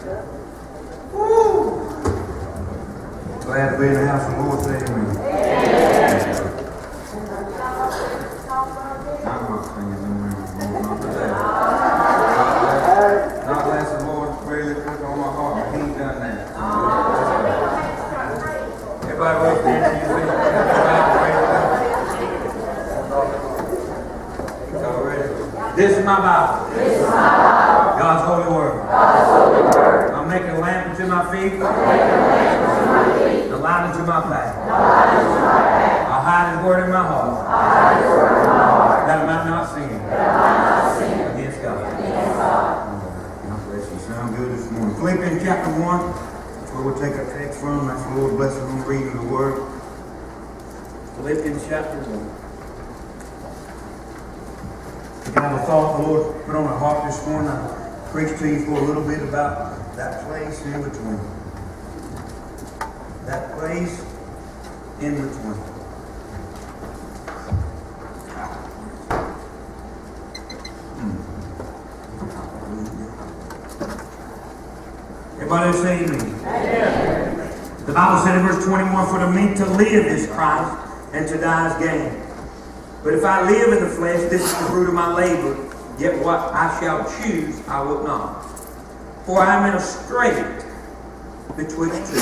Glad to be in the house of the Lord today. Amen. I'm not singing no more. Not today. Not unless the Lord really put on my heart, but He ain't done that. Everybody raise their hands to your feet. Y'all ready? This is my Bible. God's holy word. I'm making a lamp unto my feet. A light unto my path. I'll hide His word in my heart. That I might not sin against God. God bless you. Sound good this morning. Philippians chapter 1. That's where we'll take our text from. That's the Lord bless us on reading the word. Philippians chapter 1. If you have a thought the Lord put on our heart this morning, I'll preach to you for a little bit about that place in between. That place in between. Everybody say amen. The Bible said in verse 21, "For to me to live is Christ, and to die is gain. But if I live in the flesh, this is the fruit of my labor. Yet what I shall choose, I will not. For I am in a strait betwixt two,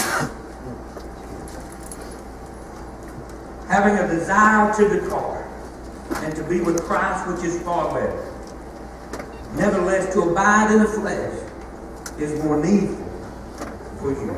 having a desire to depart, and to be with Christ, which is far better. Nevertheless, to abide in the flesh is more needful for you."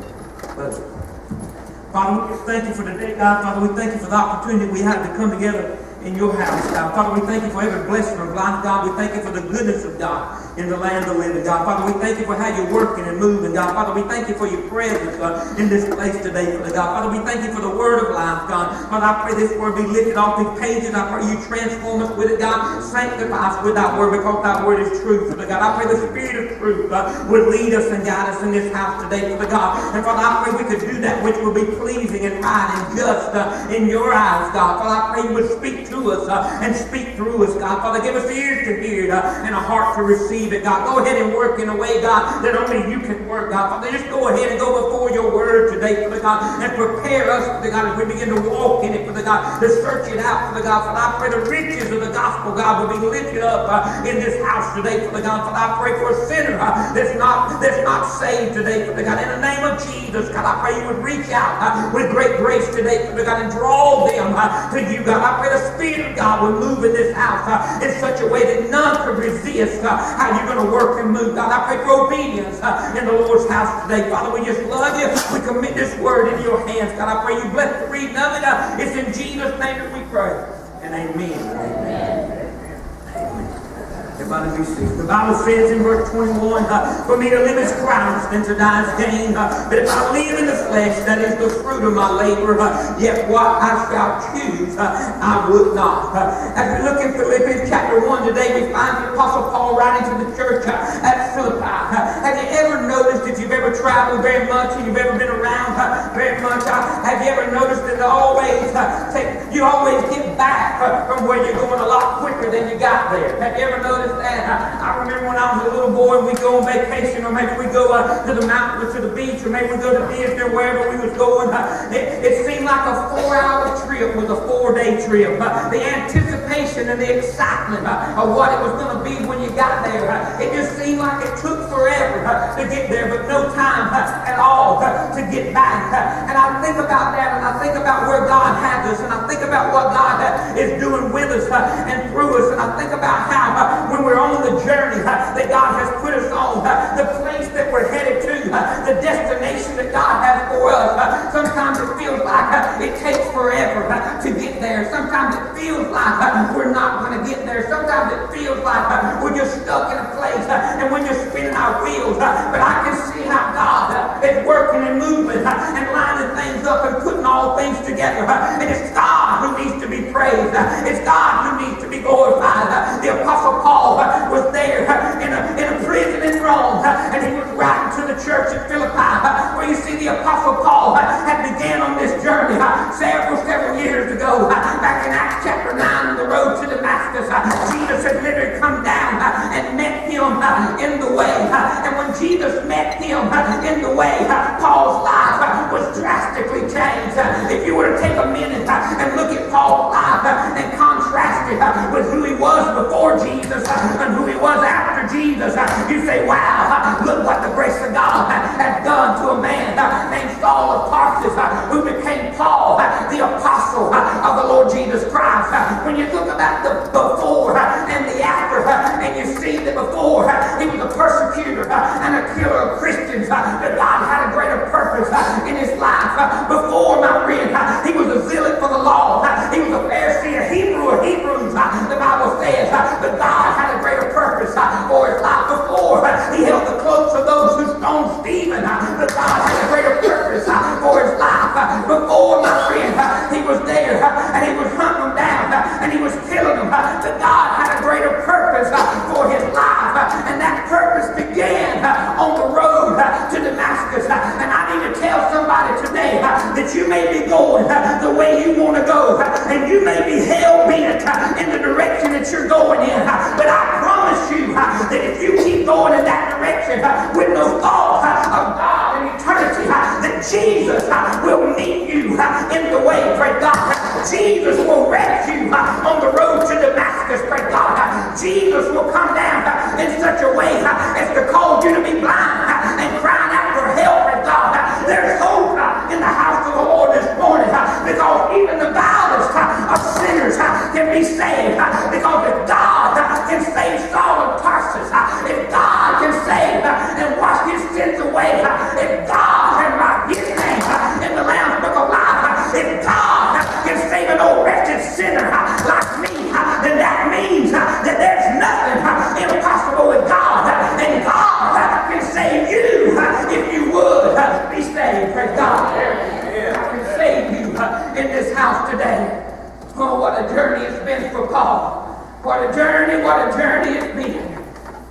Father, we thank you for the day, God. Father, we thank you for the opportunity we have to come together in your house, God. Father, we thank you for every blessing of life, God. We thank you for the goodness of God in the land of the living, God. Father, we thank you for how you're working and moving, God. Father, we thank you for your presence, in this place today, Father God. Father, we thank you for the word of life, God. Father, I pray this word be lifted off these pages. I pray you transform us with it, God. Sanctify us with that word, because that word is truth, Father God. I pray the Spirit of truth, would lead us and guide us in this house today, Father God. And Father, I pray we could do that which will be pleasing and right and just in your eyes, God. Father, I pray you would speak to us and speak through us, God. Father, give us ears to hear it and a heart to receive it, God. Go ahead and work in a way, God, that only you can work, God. Father, just go ahead and go before your word today, Father God, and prepare us, Father God, as we begin to walk in it, Father God, to search it out, Father God. Father, I pray the riches of the gospel, God, will be lifted up in this house today, Father God. Father, I pray for a sinner that's not saved today, Father God. In the name of Jesus, God, I pray you would reach out with great grace today, Father God, and draw them to you, God. I pray the Spirit of God will move in this house in such a way that none could resist how you're going to work and move, God. I pray for obedience in the Lord's house today. Father, we just love you. We commit this word into your hands, God. I pray you bless the reading of it. It's in Jesus' name that we pray. And amen. Amen. Everybody be seated. The Bible says in verse 21, "For me to live is Christ, and to die is gain. But if I live in the flesh, that is the fruit of my labor. Yet what I shall choose, I would not." As we look in Philippians chapter 1 today, we find the Apostle Paul writing to the church at Philippi. Have you ever noticed, if you've ever traveled very much and you've ever been around very much, have you ever noticed that you always get back from where you're going a lot quicker than you got there? Have you ever noticed that? I remember when I was a little boy and we go on vacation, or maybe we go to the mountain or to the beach, or maybe we go to Disney or wherever we was going. It seemed like a 4-hour trip was a 4-day trip. The anticipation and the excitement of what it was going to be when you got there, it just seemed like it took forever to get there, but no time at all to get back. And I think about that, and I think about where God has us, and I think about what God is doing with us and through us, and I think about how when we're on the journey that God has put us on, the place that we're headed to, the destination that God has for us. Sometimes it feels like it takes forever to get there. Sometimes it feels like we're not going to get there. Sometimes it feels like we're just stuck in a place and we're just spinning our wheels. But I can see how God is working and moving and lining things up and putting all things together. And it's God who needs to be praised. It's God who needs to be glorified. The Apostle Paul was there in a prison in Rome, and he was writing to the church at Philippi, where you see the Apostle Paul had began on this journey several years ago. Back in Acts chapter 9 on the road to Damascus, Jesus had literally come down and met him in the way. And when Jesus met him in the way, Paul's life was drastically changed. If you were to take a minute and look at Paul's life and contrast it with who he was before Jesus and who he was after Jesus, you say, wow, look what the grace of God has done to a man named Saul of Tarsus, who became Paul, the apostle of the Lord Jesus Christ. When you look about the before and the after, and you see that before he was a persecutor and a killer of Christians, that God had a greater purpose in his life. Before, my friend, he was a zealot for the law. He was a Pharisee, a Hebrew of Hebrews, the Bible says. But God had a greater purpose for his life. Before, he held the cloaks of those who stoned Stephen, but God had a greater purpose for his life. Before, my friend, he was there and he was hunting them down and he was killing them. But God had a greater purpose for his life, and that purpose began on the road to Damascus. And I need to tell somebody today that you may be going the way you want to go, and you may be hell-bent in the direction that you're going in, but I promise you that if you keep going in that direction with no thought of God and eternity, that Jesus will meet you in the way, pray God. Jesus will rest you on the road to Damascus, pray God. Jesus will come down in such a way as to cause you to be blind and crying out for help, pray God. There's hope in the house of the Lord this morning, because even the vilest of sinners can be saved, because if God can save Saul of Tarsus, if God can save and wash his sins away, if God can write his name in the Lamb's Book of Life, if God can save an old wretched sinner like me, then that means that there's nothing impossible with God, and God can save you if you would be saved. Praise God. I can save you in this house today. Oh, what a journey it's been for Paul. What a journey it's been.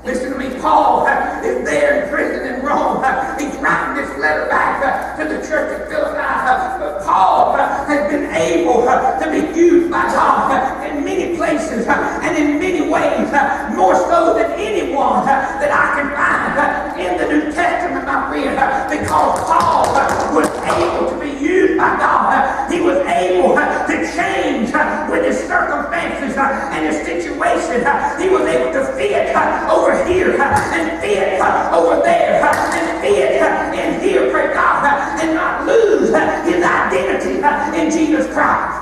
Listen to me, Paul is there in prison in Rome. He's writing this letter back to the church at Philippi. But Paul has been able to be used by God in many places and in many ways, more so than anyone that I can find in the New Testament, my friend, because Paul was able to be used by God. He was able to change with his circumstances and his situation. He was able to fit over here and fit over there and fit in here, pray God, and not lose his identity in Jesus Christ.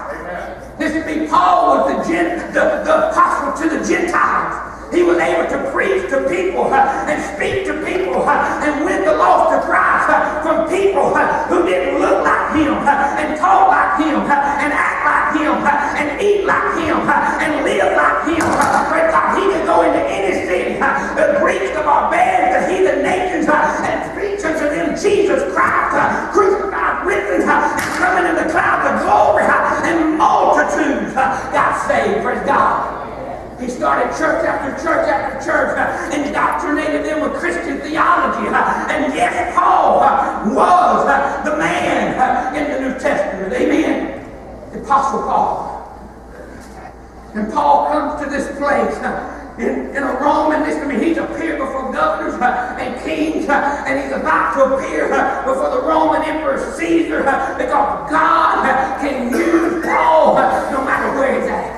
Listen to me, Paul was the apostle to the Gentiles. He was able to preach to people and speak to people and win the lost to Christ from people who didn't look like him and talk like him and act like him and eat like him and live like him. Praise God, he could go into any city, the Greeks, the barbarians, the heathen nations, and preach unto them Jesus Christ, crucified, risen, and coming in the clouds of glory, and multitudes got saved. Praise God. He started church after church after church, indoctrinated them with Christian theology. And yes, Paul was the man in the New Testament. Amen. The Apostle Paul. And Paul comes to this place in a Roman, listen to me, he's appeared before governors and kings, and he's about to appear before the Roman Emperor Caesar, because God can use Paul no matter where he's at.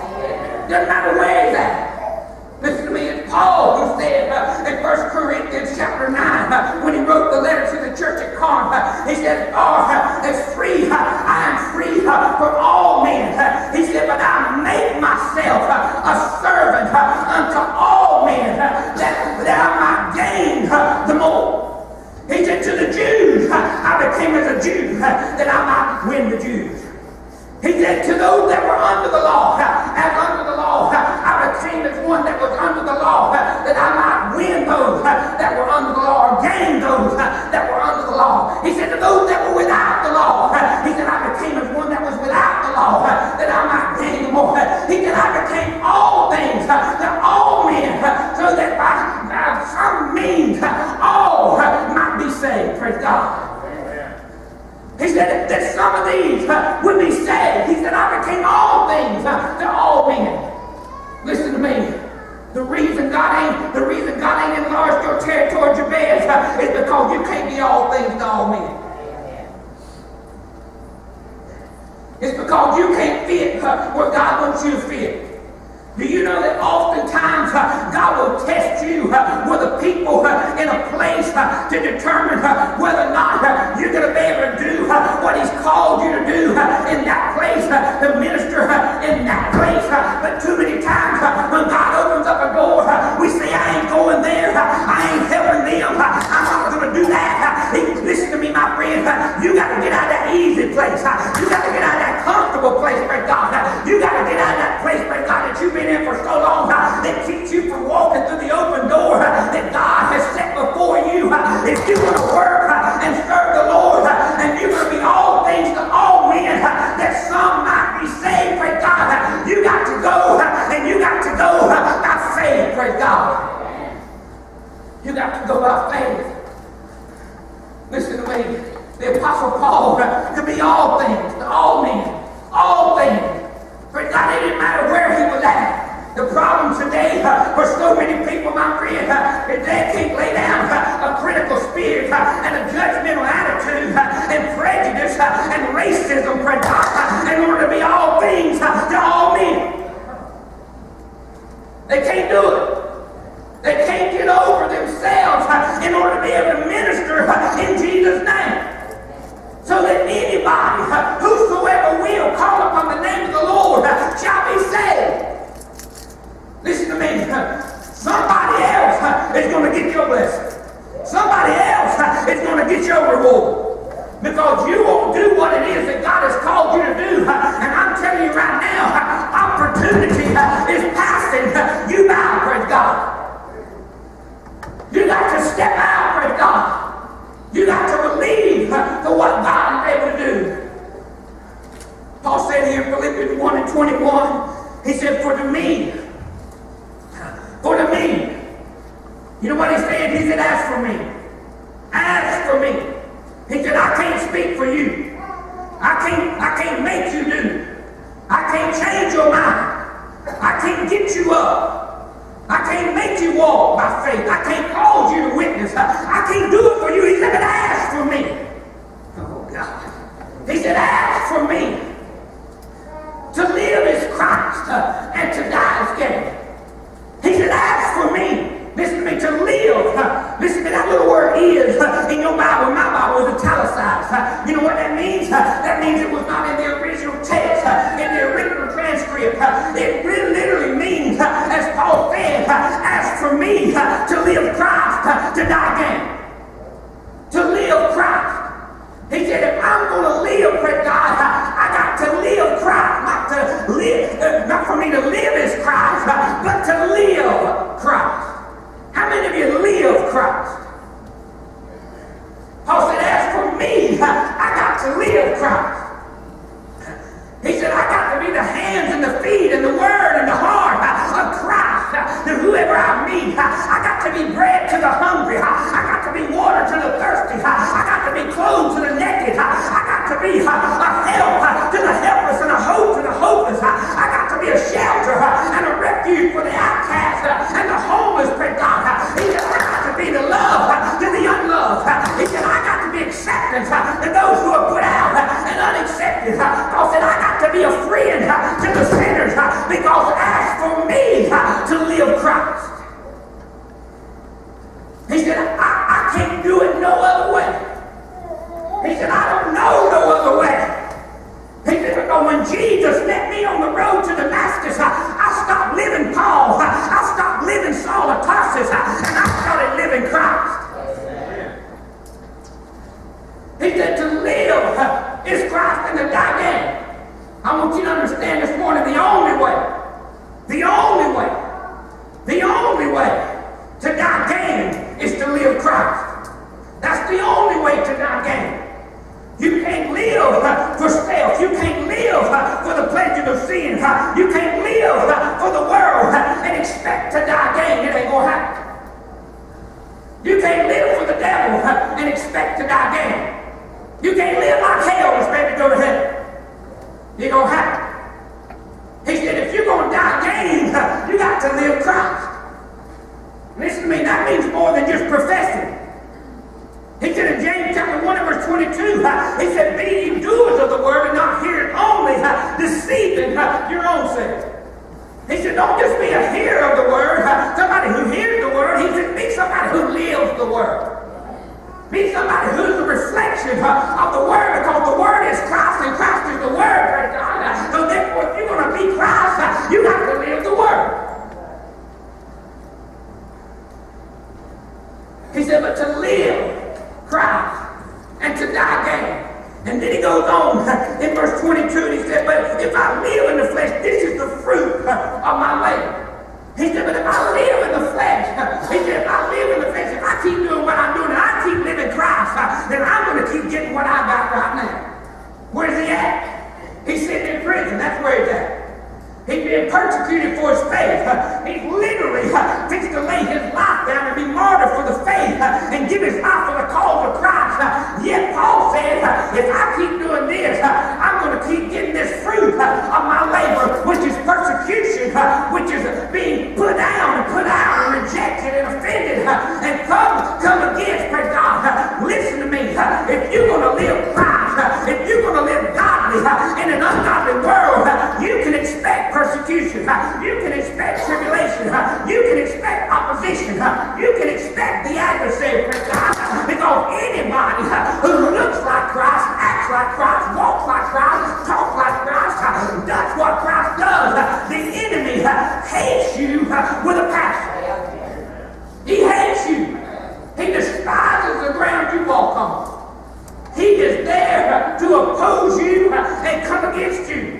Doesn't matter where he's at. Listen to me, it's Paul who said in 1 Corinthians chapter 9, when he wrote the letter to the church at Corinth, he said, as free, I am free from all men. He said, but I make myself a servant unto all men, that I might gain the more. He said, to the Jews, I became as a Jew, that I might win the Jews. He said, to those that were under the law, as under the law, I became as one that was under the law, that I might win those that were under the law, or gain those that were under the law. He said, to those that were without the law, he said, I became as one that was without the law, that I might gain more. He said, I became all things to all men, so that by some means all might be saved. Praise God. He said that some of these would be saved. He said, I became all things to all men. Listen to me. The reason God ain't enlarged your territory, Jabez, is because you can't be all things to all men. It's because you can't fit where God wants you to fit. Do you know that oftentimes God will test you with the people in a place to determine whether or not you're going to be able to do what He's called you to do in that place, to minister in that place. But too many times when God opens up a door, we say, I ain't going there, I ain't helping them, I'm not going to do that. Listen to me, my friend, you got to get out of that easy place. You got to get out of that comfortable place, praise God. You got to get out of that place, praise God, that you've been in for so long that keeps you from walking through the open door that God has set before you. If you're going to work and serve the Lord and you're going to be all things to all men, that some might be saved, praise God, you got to go and you got to go by faith, praise God. You got to go by faith. Listen to me. The Apostle Paul could be all things to all men. All things. Praise God, it didn't matter where he was at. The problem today for so many people, my friend, is they can't lay down a critical spirit and a judgmental attitude and prejudice and racism, praise God, in order to be all things to all men. They can't do it. They can't get over themselves in order to be able to minister in Jesus' name. So that anybody, whosoever will call upon the name of the Lord, shall be saved. Listen to me. Somebody else is going to get your blessing. Somebody else is going to get your reward. Because you won't do what it is that God has called you to do. And I'm telling you right now, opportunity is passing you by, praise God. You got to step out, praise God. You got to believe for what God is able to do. Paul said here in Philippians 1 and 21, he said, for to me, you know what he said? He said, ask for me. Ask for me. He said, I can't speak for you. I can't make you do. I can't change your mind. I can't get you up. I can't make you walk by faith. I can't cause you to witness. I can't do it for you. He said, but ask for me. Oh, God. He said, ask for me. To live is Christ, and to die is gain. He said, ask for me. Listen to me, to live. Listen to that little word is in your Bible. My Bible is italicized. You know what that means? That means it was not in the original text, in the original transcript. It really literally means, as Paul said, ask for me to live Christ, to die gain. To live Christ. He said, if I'm going to live for God, I got to live Christ. Not for me to live as Christ, but to live Christ. How many of you live Christ? Paul said, as for me, I got to live Christ. He said, I got to be the hands and the feet and the word and the heart of Christ to whoever I meet. I got to be bread to the hungry. I got to be water to the thirsty. I got to be clothes to the naked. I got to be a help to the helpless and a hope to the hopeless. I got to be a shelter and a refuge for the outcast and the homeless, praise God. He said, I got to be the love to the unloved. He said, I got to be acceptance to those who are put out and unaccepted. Paul said, I got to be a friend to the sinners because as for me to live Christ. He said, I can't do it no other way. He said, I don't know no other way. He said, because when Jesus met me on the road to Damascus, I stopped living Paul. I stopped living Saul of Tarsus, and I started living Christ. He said, to live is Christ and to die gain. I want you to understand this morning, the only way to die gain is to live Christ. That's the only way to die gain. You can't live for self. You can't live for the pleasure of sin. You can't live for the world and expect to die gain. It ain't going to happen. You can't live for the devil and expect to die gain. You can't live like hell and expect to go to heaven. It ain't gonna happen. He said, if you're gonna die gain, you got to live Christ. Listen to me, that means more than just professing. He said in James chapter 1 and verse 22, he said, be ye doers of the word and not hearers only, deceiving your own self. He said, don't just be a hearer of the word, somebody who hears the word. He said, be somebody who lives the word. Be somebody who's a reflection of the word, because the word is Christ and Christ is the word. Praise God. So therefore, if you're going to be Christ, you got to live the word. He said, but to live Christ and to die gain. And then he goes on in verse 22, and he said, but if I live in the flesh, this is the fruit of my labor. He said, but if I live in the flesh, he said, if I live in the flesh, if I keep doing what I'm doing, and I keep living Christ, then I'm going to keep getting what I got right now. Where's he at? He's sitting in prison. That's where he's at. He's being persecuted for his faith. He's literally fixed to lay his life down and be martyred for the faith and give his life for the cause of Christ. Yet Paul said, if I keep doing this, I'm going to keep getting this fruit of my labor, which is persecution, which is being put down and put out and rejected and offended and come against. Praise God. Listen to me. If you're going to live Christ, if you're going to live godly in an ungodly world, you can expect persecution. You can expect tribulation. You can expect opposition. You can expect the adversary. Because anybody who looks like Christ, acts like Christ, walks like Christ, talks like Christ, does what Christ does, the enemy hates you with a passion. He hates you. He despises the ground you walk on. He is there to oppose you and come against you.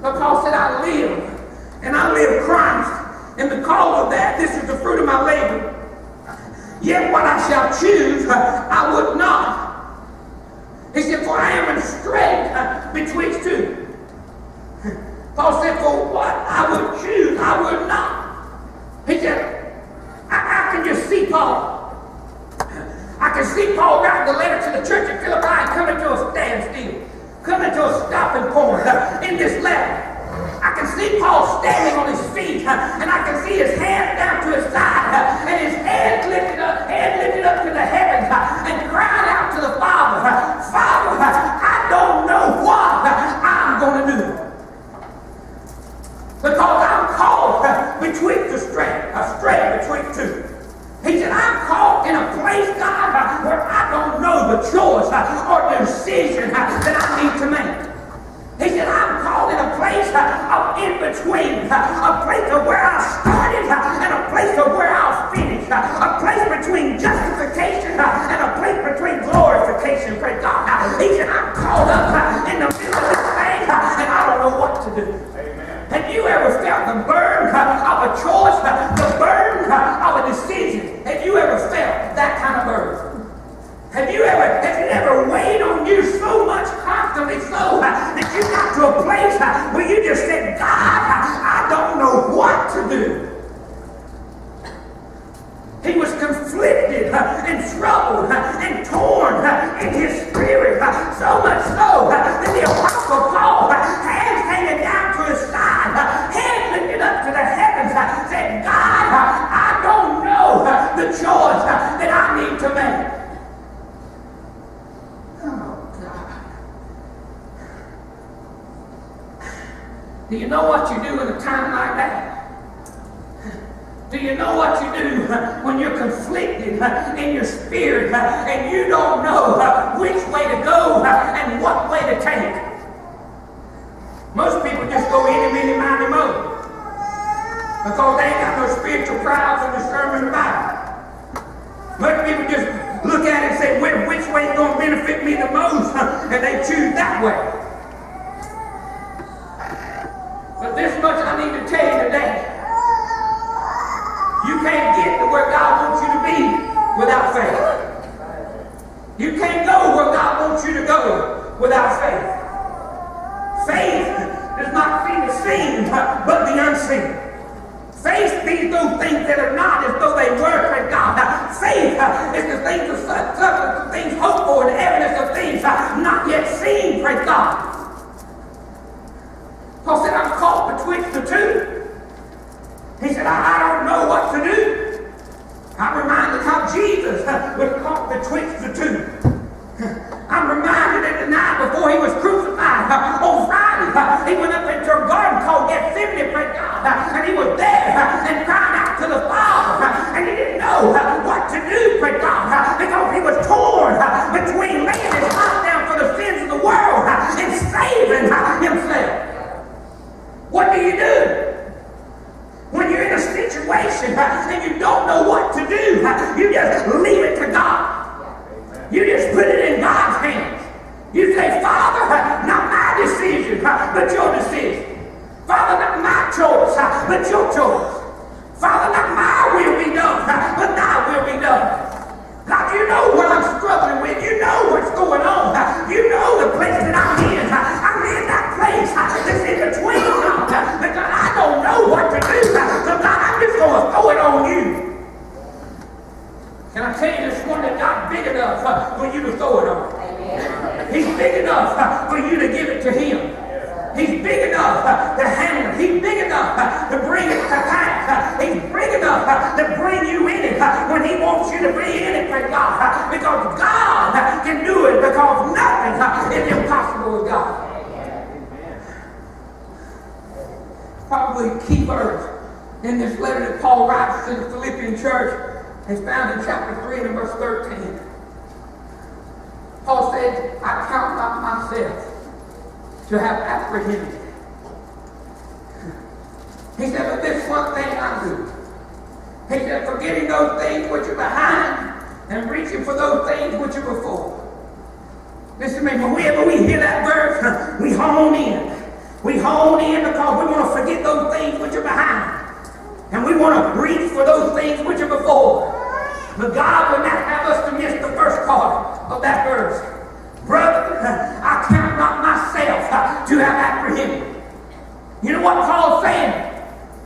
But Paul said, I live, and I live Christ. And because of that, this is the fruit of my labor. Yet what I shall choose, I would not. He said, for I am in strait betwixt two. Paul said, for what I would choose, I would not. He said, I can just see Paul. I can see Paul writing the letter to the church at Philippi and coming to a standstill. Coming to a stopping point in this letter. I can see Paul standing on his feet, and I can see his hands down to his side, and his head lifted up to the heavens, and crying out to the Father, Father, I don't know what I'm going to do. Because I'm caught between a strait between two. He said, I'm caught in a place, God, where I don't know the choice or the decision that I need to make. He said, I'm caught in a place of in between, a place of where I started and a place of where I'll finish, a place between justification and a place between glorification. Praise God. He said, I'm caught up in the middle of this thing and I don't know what to do. Have you ever felt the burden of a choice, the burden of a decision? Have you ever felt that kind of burden? Has it ever weighed on you so much constantly so that you got to a place where you just said, God, I don't know what to do. He was conflicted and troubled and torn in his spirit, so much so that the Apostle Paul, hands hanging down to his side, hands lifted up to the heavens, said, God, I don't know the choice that I need to make. Oh, God. Do you know what you do in a time like that? Do you know what you do when you're conflicted in your spirit and you don't know which way to go and what way to take? Most people just go any, many, miny, mo because they ain't got no spiritual trials and discernment about it. Most people just look at it and say, which way is going to benefit me the most, and they choose that way. But this much I need to tell you today. You can't get to where God wants you to be without faith. You can't go where God wants you to go without faith. Faith does not see the seen, but the unseen. Faith sees those things that are not as though they were, praise God. Faith is the things hoped for and the evidence between laying his life down for the sins of the world and saving himself. What do? When you're in a situation and you don't know what to do, you just leave it to God. You just put it in God's hands. You say, Father, not my decision, but your decision. Father, not my choice, but your choice. Father, not my will be done, but thy will be done. God, you know what I'm struggling with. You know what's going on. You know the place that I'm in. I'm in that place that's in between, God, because I don't know what to do. So, God, I'm just going to throw it on you. Can I tell you this one that God's big enough for you to throw it on? He's big enough for you to give it to him. He's big enough to handle it. He's big enough to bring it to pass. He's big enough to bring you in it when he wants you to be in it, praise God. Because God can do it, because nothing is impossible with God. Probably a key verse in this letter that Paul writes to the Philippian church is found in chapter 3 and verse 13. Paul said, I count not myself to have apprehended. He said, but this one thing I do. He said, forgetting those things which are behind and reaching for those things which are before. Listen to me, whenever we hear that verse, we hone in. We hone in because we want to forget those things which are behind. And we want to reach for those things which are before. But God would not have us to miss the first part of that verse. Brother, I count not myself to have apprehended. You know what Paul's saying?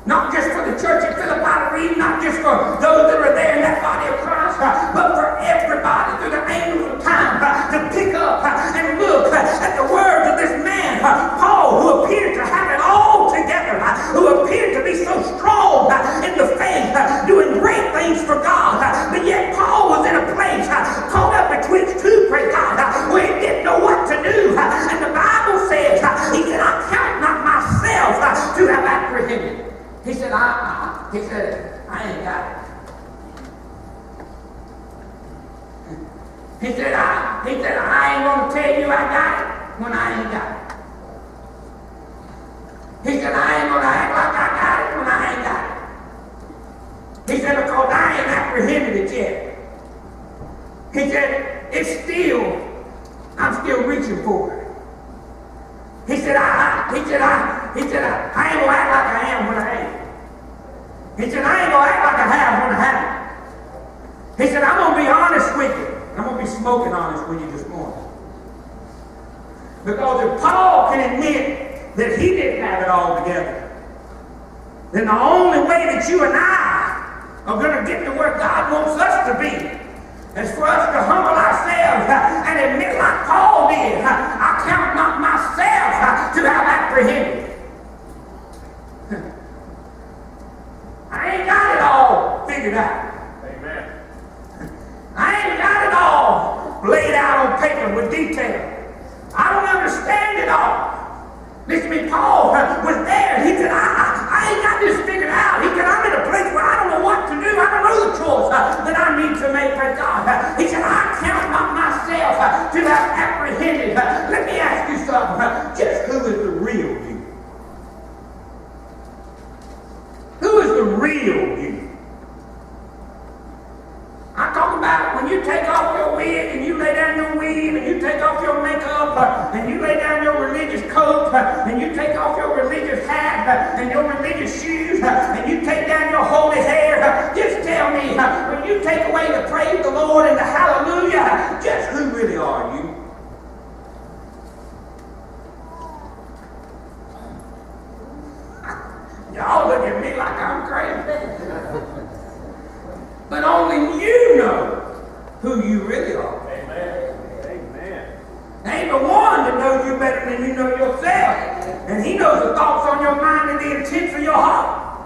Not just for the church at Philippi, not just for those that are there in that body of Christ, but for everybody through the angels of time to pick up and look at the words of this man, Paul, who appeared to have it all together, who appeared to be so strong in the faith, doing great things for God, but yet Paul was in a place caught up betwixt two, praise God, where he didn't know what to do. And the Bible says, he said, I count not myself to have apprehended. He said, I ain't got it. He said, I ain't going to tell you I got it when I ain't got it. He said, I ain't going to act like I got it when I ain't got it. He said, because I ain't apprehended it yet. He said, I'm still reaching for it. He said, I ain't going to act like I am when I ain't. He said, I ain't going to act like I have when I haven't. He said, I'm going to be honest with you. I'm going to be smoking honest with you this morning. Because if Paul can admit that he didn't have it all together, then the only way that you and I are going to get to where God wants us to be is for us to humble ourselves and admit like Paul did, I count not myself to have apprehended. I ain't got it all figured out. Amen. I ain't got it all laid out on paper with detail. I don't understand it all. Listen to me, Paul was there. He said, I ain't got this figured out. He said, I'm in a place where I don't know what to do. I don't know the choice that I need to make for God. He said, I count not myself to have apprehended. Let me ask you something. Just who is the real you? Who is the real you? I'm talking about when you take off your wig and you lay down your weave and you take off your makeup and you lay down your religious coat and you take off your religious hat and your religious shoes and you take down your holy hair. Just tell me, when you take away the praise the Lord and the hallelujah, just who really are you? Y'all look at me like I'm crazy. But only you know who you really are. Amen. Amen. There ain't no one that knows you better than you know yourself. And he knows the thoughts on your mind and the intents of your heart.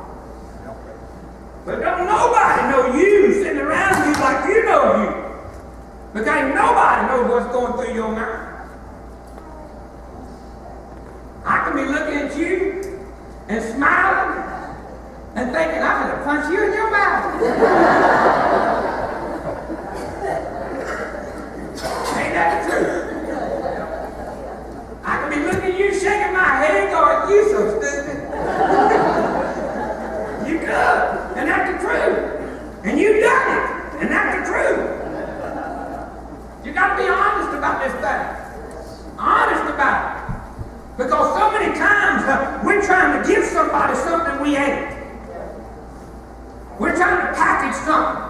But don't nobody know you sitting around you like you know you. Because nobody knows what's going through your mind. I can be looking at you and smiling and thinking, I'm going to punch you in your mouth. You got to be honest about this thing. Honest about it. Because so many times we're trying to give somebody something we ain't. We're trying to package something.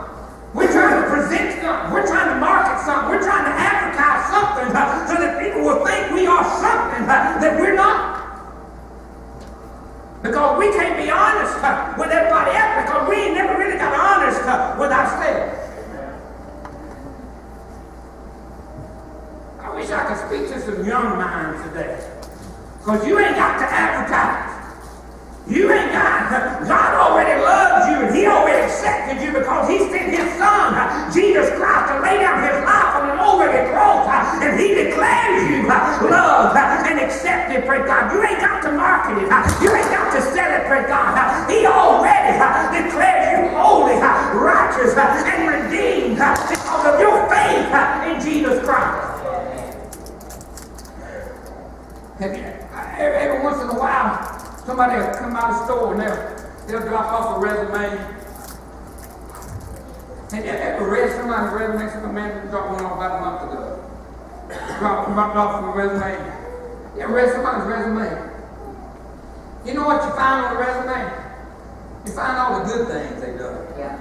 We're trying to present something. We're trying to market something. We're trying to advertise something so that people will think we are something that we're not. Because we can't be honest with everybody else because we ain't never really got honest with ourselves. I wish I could speak to some young minds today. Because you ain't got to advertise. You ain't got, God already loves you and He already accepted you because He sent His Son, Jesus Christ, to lay down His life on an already cross, and He declares you loved and accepted, praise God. You ain't got to market it. You ain't got to sell it, praise God. He already declares you holy, righteous, and redeemed because of your faith in Jesus Christ. Every once in a while, somebody will come out of the store and they'll drop off a resume. And you ever read somebody's resume? Some man dropped one off about a month ago. Dropped off a resume. You ever read somebody's resume? You know what you find on the resume? You find all the good things they've done. Yeah.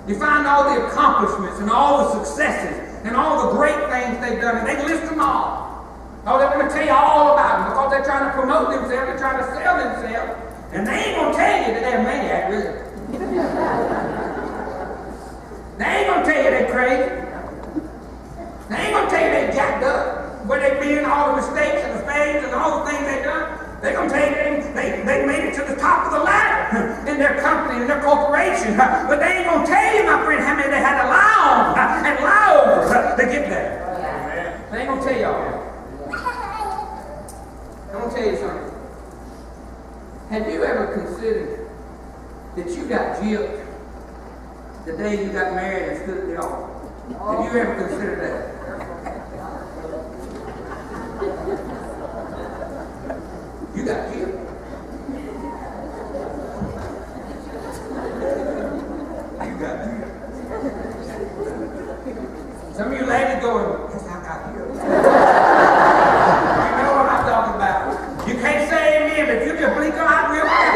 You find all the accomplishments and all the successes and all the great things they've done. And they list them all. Oh, they're going to tell you all about them because they're trying to promote themselves, they're trying to sell themselves, and they ain't going to tell you that they're a maniac, really. They ain't going to tell you they're crazy. They ain't going to tell you they're jacked up, where they've been, all the mistakes and the failures and all the things they've done. They're going to tell you they made it to the top of the ladder in their company, in their corporation, but they ain't going to tell you, my friend, how many they had to lie on and lie over to get there. They ain't going to tell you all that. I'm going to tell you something. Have you ever considered that you got gypped the day you got married and stood at the altar? Have you ever considered that? You got gypped. You got gypped. Some of you ladies going, yes, I got gypped. You can't say amen, but you just blink out real quick.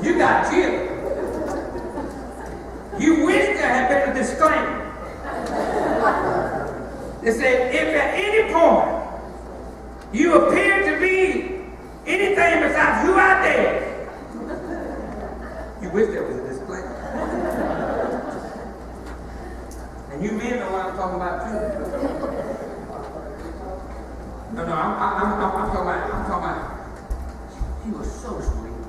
You got gypped. You wish there had been a disclaimer that said, if at any point you appear to be anything besides who I dare, you wish there was a disclaimer. And you men know what I'm talking about too. No, I'm talking about, she was so sweet.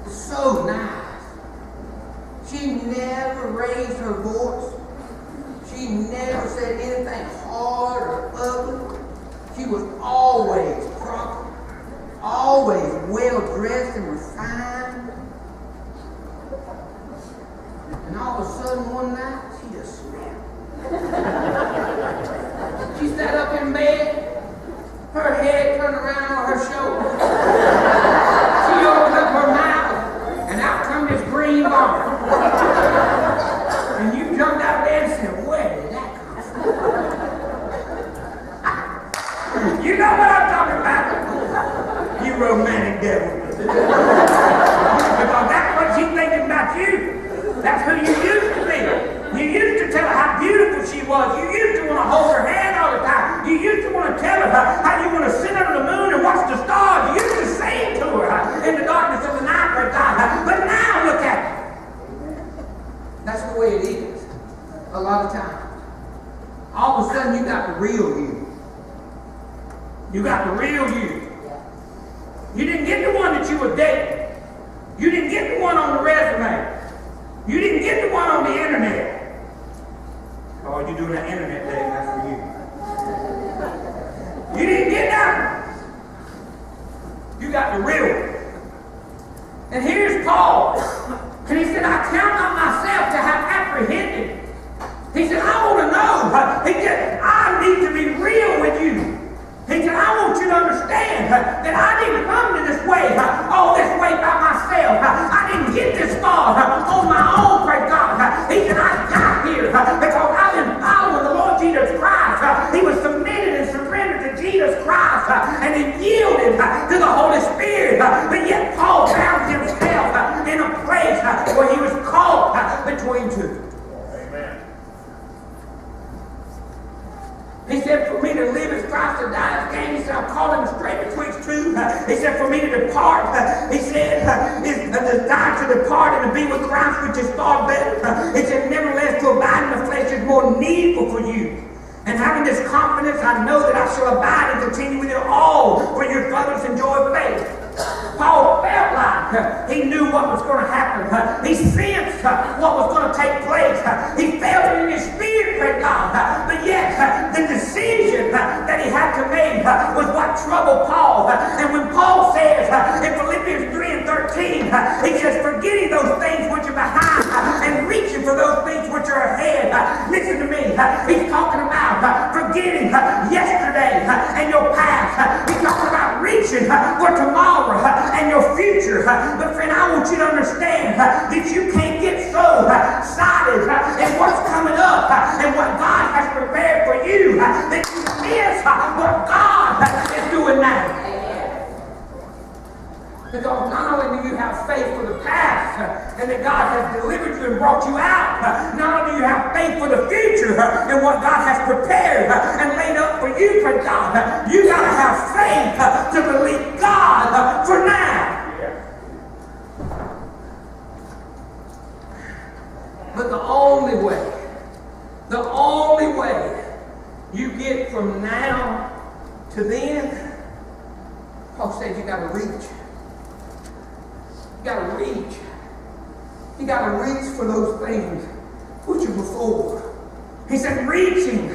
So nice. She never raised her voice. She never said anything hard or ugly. She was always proper, always well dressed and refined. And all of a sudden one night, she just snapped. She sat up in bed, her head turned around on her shoulder. She opened up her mouth, and out come this green bar. And you jumped out there and said, where did that come from? You know what I'm talking about? You romantic devil. Because that's what she's thinking about you. That's who you used to be. You used to tell her how beautiful she was. You used to want to hold her hand all the time. You used to want to tell her how you want to sit under the moon and watch the stars. You used to sing to her in the darkness of the night, praise God. But now look at it. That's the way it is a lot of times. All of a sudden you got the real you. You got the real you. You didn't get the one that you were dating. You didn't get the one on the resume. You didn't get the one on the internet. Oh, you doing that internet thing, that's for you. You didn't get that one. You got the real one. And here's Paul. And he said, I count on myself to have apprehended. He said, I want to know. He said, I need to be real with you. He said, I want you to understand that I didn't come to this way, all this way by myself. I didn't get this far on my and he yielded to the Holy Spirit. But yet Paul found himself in a place where he was caught between two. He said, for me to live as Christ, to die as gain. He said, I'm calling straight betwixt two. He said, for me to depart, he said, is a desire to depart and to be with Christ, which is far better. He said, nevertheless, to abide in the flesh is more needful for you. And having this confidence, I know that I shall abide and continue with you all for your furtherance and joy of faith. Paul felt like he knew what was going to happen. He sensed what was going to take place. He felt it in his spirit, praise God. But yet, the decision that he had to make was what troubled Paul. And when Paul says in Philippians 3 and 13, he says, forgetting those things which are behind and reaching for those things which are ahead. Listen to me. He's talking about forgetting yesterday and your past. He's talking about reaching for tomorrow and your future. But friend, I want you to understand that you can't get so excited in what's coming up and what God has prepared for you that you miss what God is doing now. Because not only do you have faith for the past and that God has delivered you and brought you out, not only do you have faith for the future and what God has prepared and laid up for you, for God, you got to have faith to believe God for now. But the only way you get from now to then, Paul says you got to reach. You got to reach. You got to reach for those things which are before. He said, reaching.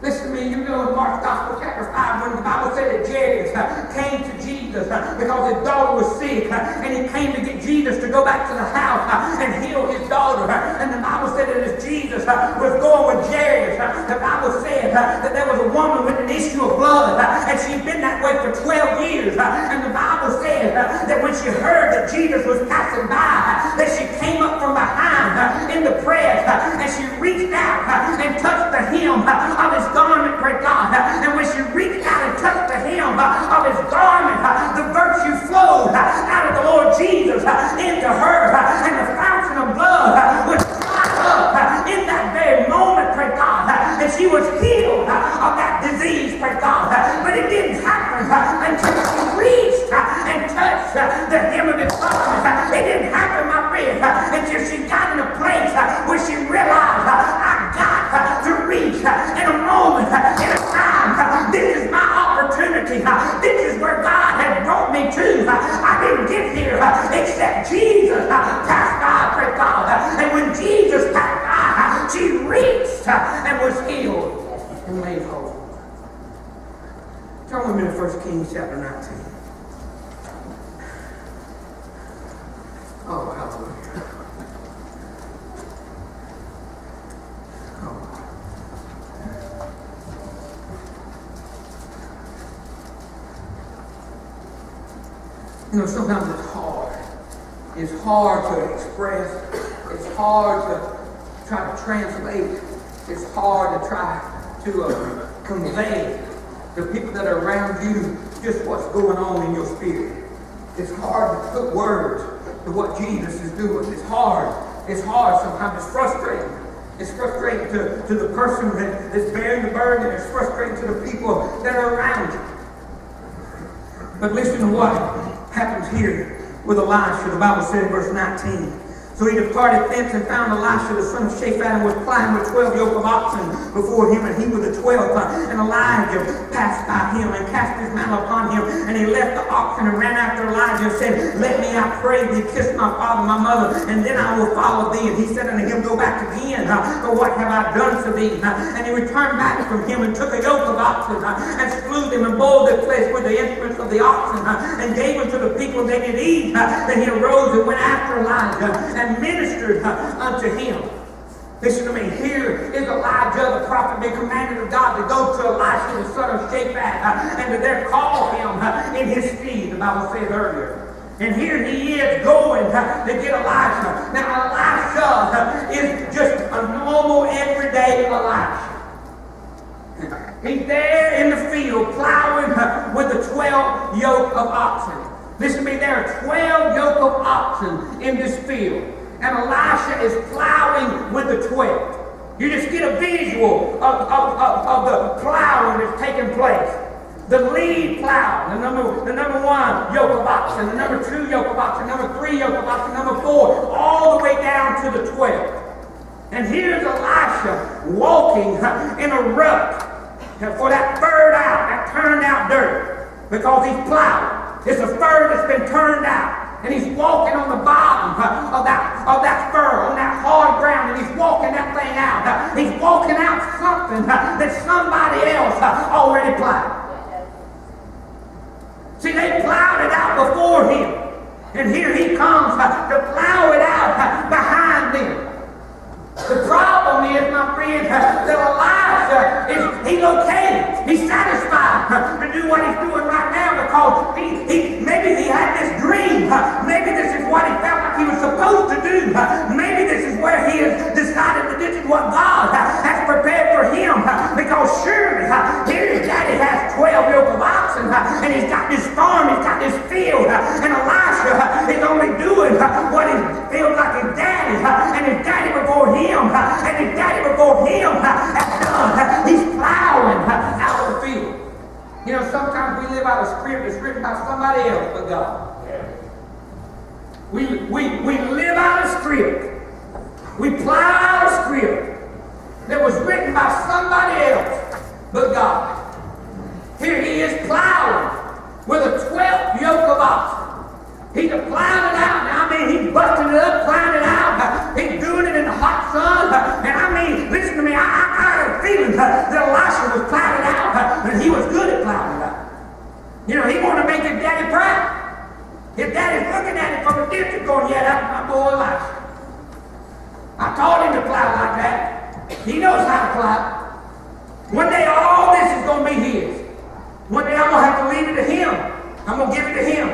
Listen to me, you know in Mark's Gospel chapter 5 when the Bible said that Jairus came to Jesus because his daughter was sick and he came to get Jesus to go back to the house and heal his daughter. And the Bible said that as Jesus was going with Jairus, the Bible said that there was a woman with an issue of blood and she'd been that way for 12 years. And the Bible said that when she heard that Jesus was passing by, that she came up from behind in the press and she reached out and touched the hem of his garment, praise God. And when she reached out and touched the hem of his garment, the virtue flowed out of the Lord Jesus into her, and the fountain of blood was dried up in that very moment, praise God. And she was healed of that disease, praise God. But it didn't happen until she reached and touched the hem of his garment. It didn't happen, my friend, until she got in a place where she realized, I got to reach in a moment, in a time. This is my opportunity. This is where God has brought me to. I didn't get here except Jesus passed by, praise God. And when Jesus passed by, she reached and was healed and made whole. Turn with me to 1 Kings chapter 19. Oh, hallelujah. You know, sometimes it's hard. It's hard to express. It's hard to try to translate. It's hard to try to convey to people that are around you just what's going on in your spirit. It's hard to put words to what Jesus is doing. It's hard. It's hard sometimes. It's frustrating. It's frustrating to the person that's bearing the burden. It's frustrating to the people that are around you. But listen to what happens here with Elisha. The Bible said in verse 19. So he departed thence and found Elisha the son of Shaphat and was plying with 12 yoke of oxen before him, and he was the 12th. And Elijah passed by him and cast his mantle upon him, and he left the oxen and ran after Elijah and said, Let me, I pray thee, kiss my father and my mother, and then I will follow thee. And he said unto him, Go back again, for what have I done to thee? And he returned back from him and took a yoke of oxen and slew them and boiled their flesh with the instruments of the oxen and gave them to the people, and they did eat. Then he arose and went after Elijah and ministered unto him. Listen to me. Here is Elijah, the prophet, being commanded of God to go to Elisha, the son of Shaphat, and to there call him in his stead, the Bible says earlier. And here he is going to get Elisha. Now, Elisha is just a normal, everyday Elisha. He's there in the field plowing with the 12 yoke of oxen. Listen to me, there are 12 yoke of oxen in this field. And Elisha is plowing with the 12. You just get a visual of the plowing that's taking place. The lead plow, the number 1 yoke of oxen, the number 2 yoke of oxen, number 3 yoke of oxen, number 4, all the way down to the 12. And here's Elisha walking in a rut for that furred out, that turned out dirt, because he's plowing. It's a fur that's been turned out. And he's walking on the bottom of that fur, on that hard ground, and he's walking that thing out. He's walking out something that somebody else already plowed. See, they plowed it out before him. And here he comes to plow it out behind them. The problem is, my friend, that Elisha he's okay. He's satisfied to do what he's doing right now, because maybe he had this dream. Maybe this is what he felt like he was supposed to do. Maybe this is where he has decided that this is what God has prepared for him. Because surely here his daddy has 12 yoke of oxen, and he's got this farm, he's got this field, and Elisha is only doing what he feels like his daddy, and his daddy before him, and his daddy before him has done. He's plowing out of the field. You know, sometimes we live out a script that's written by somebody else but God. We live out a script. We plow out a script that was written by somebody else but God. Here he is plowing with a 12th yoke of oxen. He's plowing it out. Now, I mean, he's busting it up, plowing it out. He's doing it in the hot sun. And I mean, listen to me, I had a feeling that Elisha was plowing it out, and he was good at plowing it out. You know, he wanted to make his daddy proud. His daddy's looking at him from a distance going, yeah, that's my boy Elisha. I taught him to plow like that. He knows how to plow. One day all this is going to be his. One day I'm going to have to leave it to him. I'm going to give it to him.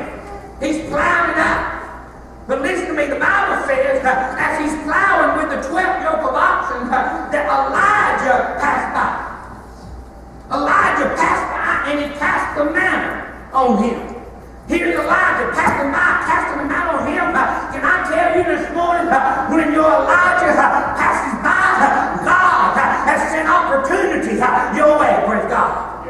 He's plowing it out. But listen to me, the Bible says as he's plowing with the 12th yoke of oxen, that Elijah passed by. Elijah passed by, and he cast the manna on him. Here's Elijah passing by, casting the manna on him. Can I tell you this morning, when your Elijah passes by, God has sent opportunity your way, praise God.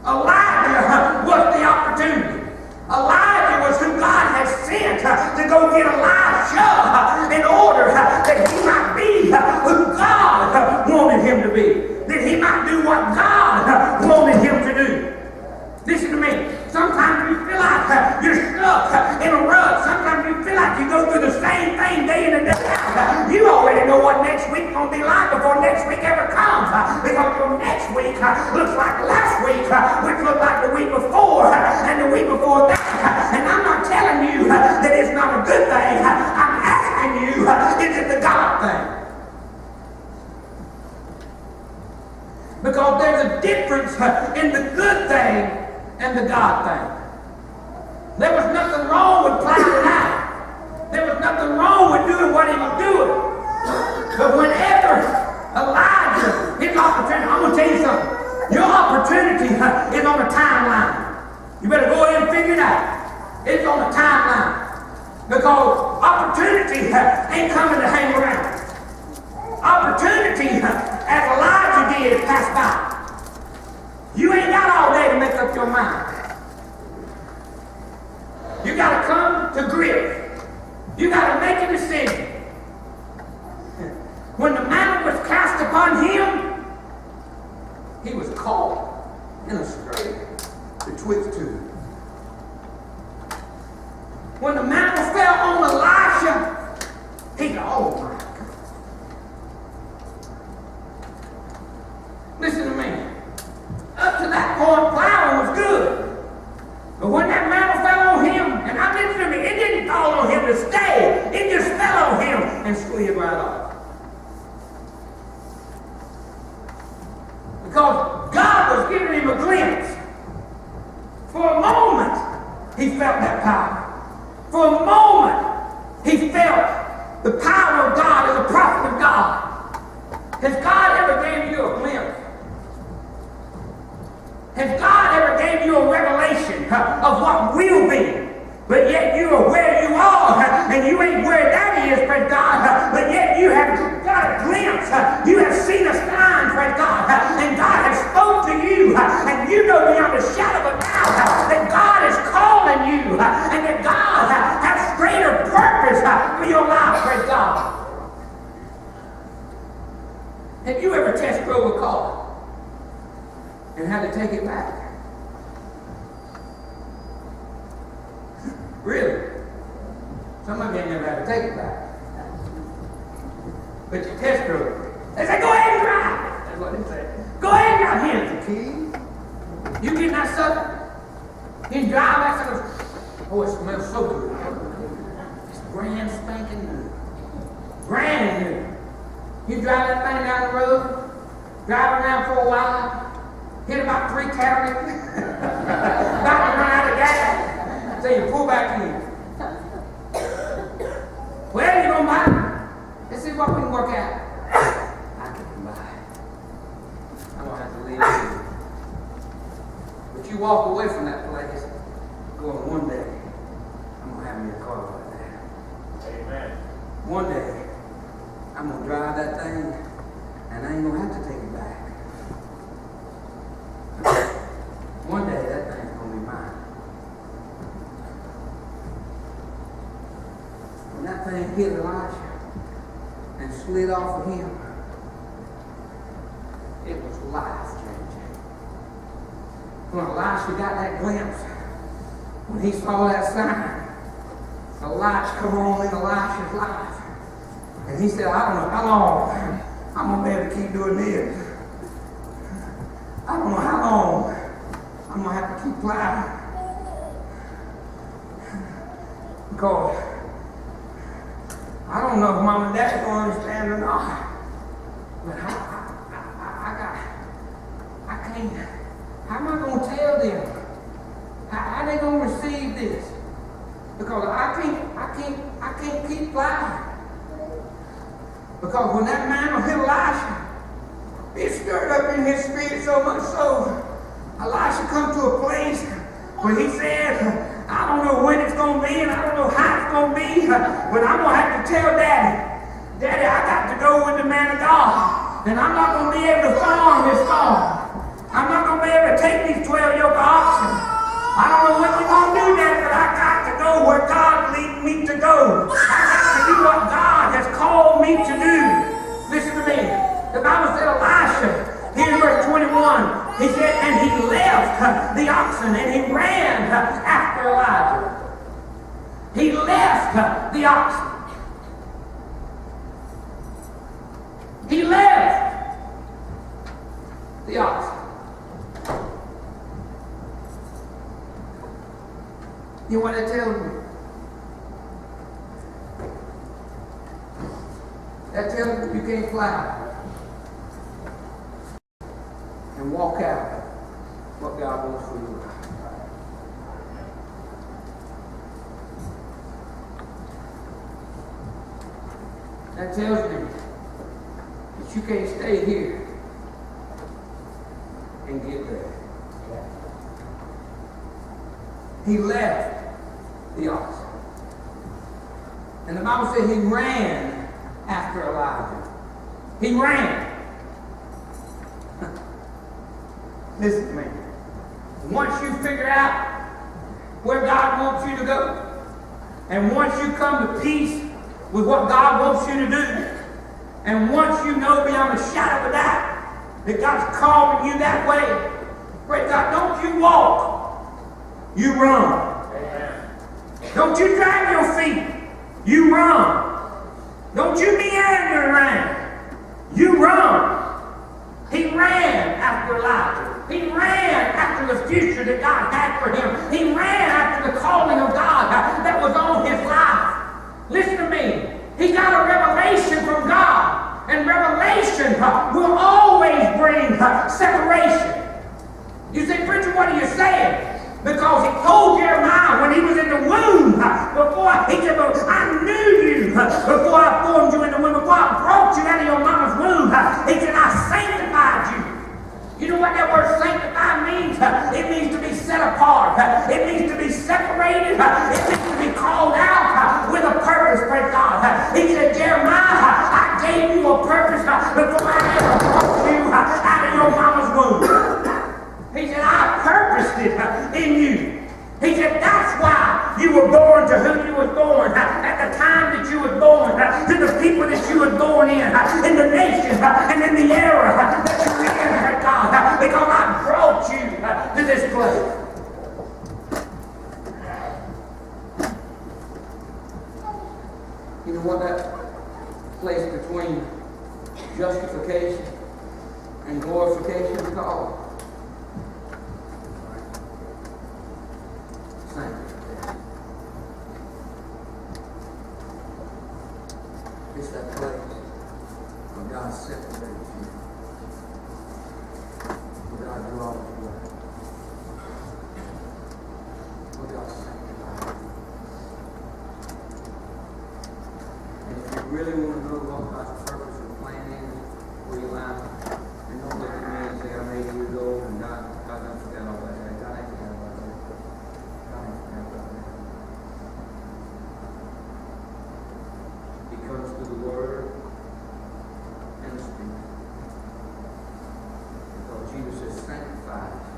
Elijah was the opportunity. Elijah was who God had sent to go get Elisha in order that he might be who God wanted him to be. That he might do what God wanted him to do. Listen to me. Sometimes you feel like you're stuck in a rut. Sometimes you feel like you go through the same thing day in and day out. You already know what next week's going to be like before next week ever comes. Because your next week looks like last week, which looked like the week before, and the week before that. And I'm not telling you that it's not a good thing. I'm asking you, is it the God thing? Because there's a difference in the good thing and the God thing. There was nothing wrong with plowing it out. There was nothing wrong with doing what he was doing. But whenever Elijah, his opportunity, I'm going to tell you something. Your opportunity is on a timeline. You better go ahead and figure it out. It's on a timeline. Because opportunity ain't coming to hang around. Opportunity, as Elijah did, passed by. You ain't got all day to make up your mind. You got to come to grips. You got to make a decision. When the manna was cast upon him, he was caught in a strait betwixt two. When the manna fell on Elisha, he said, oh my God. Listen to me. Up to that point, plowing was good. But when that manna fell on him, and now listen to me, it didn't fall on him to stay. It just fell on him and slid right off. Because God was giving him a glimpse. For a moment, he felt that power. For a moment, he felt the power of God as a prophet of God. Has God ever gave you a glimpse? Has God ever gave you a revelation of what will be? But yet you are where you are, and you ain't where that is, praise God. But yet you have got a glimpse. You have seen a sign, praise God. And God has spoke to you, and you know beyond a shadow of a doubt that God is calling you, and that God has greater purpose for your life, praise God. Have you ever test drove a car and had to take it back? Really? Some of you ain't never had to take it back. But you test drove it. They say, go ahead and drive. That's what they say. Go ahead and drive. Here's the key. You get that sucker? You can drive that sucker. Oh, it smells so good. It's brand spanking new. Brand new. You drive that thing down the road, drive around for a while, hit about 3 counties, about to run out of gas. So you pull back in. Well, you don't mind. Let's see what we can work out. I can buy. I'm going to have to leave you. But you walk away from that place, going, one day, I'm going to have me a car like that. Amen. One day, I'm going to drive that thing, and I ain't going to have to take it back. One day, that thing's going to be mine. When that thing hit Elisha and slid off of him, it was life-changing. When Elisha got that glimpse, when he saw that sign, the lights come on in Elisha's life. And he said, I don't know how long I'm going to be able to keep doing this. I don't know how long I'm going to have to keep plowing. Because I don't know if Mom and Dad are going to understand or not. But I can't, how am I going to tell them? How are they going to receive this? Because I can't keep plowing. Because when that man hit Elisha, it stirred up in his spirit so much so, Elisha come to a place where he said, I don't know when it's going to be and I don't know how it's going to be, but I'm going to have to tell Daddy, I got to go with the man of God. And I'm not going to be able to farm this farm. I'm not going to be able to take these 12 yoke of oxen. I don't know what you're going to do, Daddy, but I got to go where God leads me to go. I got to do what God has called me to do. Listen to me. The Bible said Elisha, here in verse 21, he said, and he left the oxen and he ran after Elijah. He left the oxen. He left the oxen. You know what that tells me? That tells me you can't fly and walk out what God wants for you. That tells me that you can't stay here and get there. He left the oxen. And the Bible said he ran after Elijah. He ran. Listen to me. Once you figure out where God wants you to go, and once you come to peace with what God wants you to do, and once you know beyond a shadow of a doubt that God's calling you that way, praise God, don't you walk, you run. Amen. Don't you drag your feet, you run. Don't you meander around, you run. He ran after Elijah. He ran after the future that God had for him. He ran after the calling of God that was on his life. Listen to me. He got a revelation from God. And revelation will always bring separation. You say, preacher, what are you saying? Because he told Jeremiah when he was in the womb, he said, I knew you before I formed you in the womb, before I brought you out of your mama's womb. He said, I sanctified you. You know what what that word sanctified means? It means to be set apart. It means to be separated. It means to be called out with a purpose, praise God. He said, Jeremiah, I gave you a purpose before I ever brought you out of your mama's womb. He said, I purposed it in you. He said, that's why you were born to whom you were born, at the time that you were born, to the people that you were born in the nation, and in the era that you're in, God, because I brought you to this place. You know what that place between justification and glorification is called? It's that place where God separates you, where God draws you away, where God sanctifies you. And if you really want to know what God's purpose and plan is for your life, then don't look at me and say, I'm 80 years old and God doesn't forget all that. God ain't forget about that. God ain't forget about that. It comes through the Word and the Spirit. Because Jesus says, sanctify us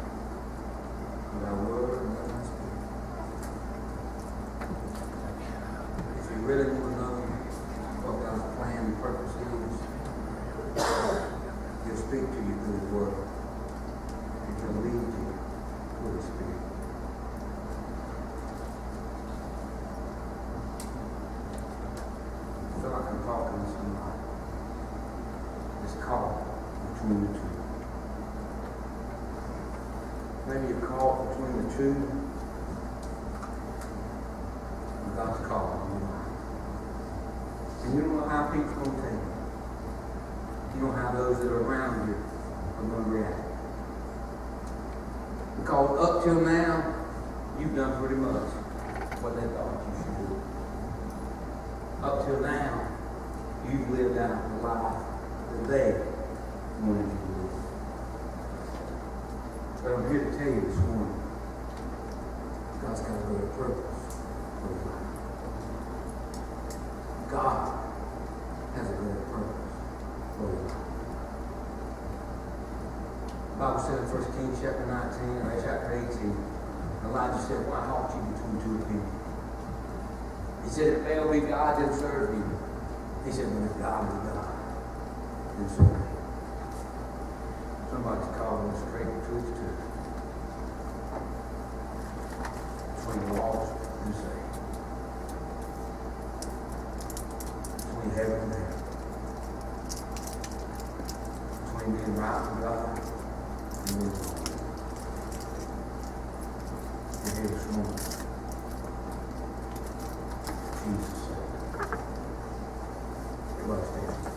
with our Word and with our Spirit. If you really want to know what God's plan and purpose is, He'll speak to you through His Word. And He'll lead you through His Spirit. I feel like I'm talking to somebody. It's caught between the two. Maybe you're caught between the two. And God's calling you. And you don't know how people are going to take it. You don't know how those that are around you are going to react. Because up till now, you've done pretty much what they thought you should do. Up till now, you've lived out the life that they wanted you to live. But I'm here to tell you this morning, God's got a greater purpose for your life. God has a greater purpose for your life. The Bible said in 1 Kings chapter 19, or chapter 18, Elijah said, why halt you between two opinions? He said, if Baal be God, then serve me. He said, but if God be God, then serve me. Somebody's calling us straight to his truth. Between lost and saved. Between heaven and hell. Between being right with God and being wrong. You're here this morning. Jesus said, everybody stand.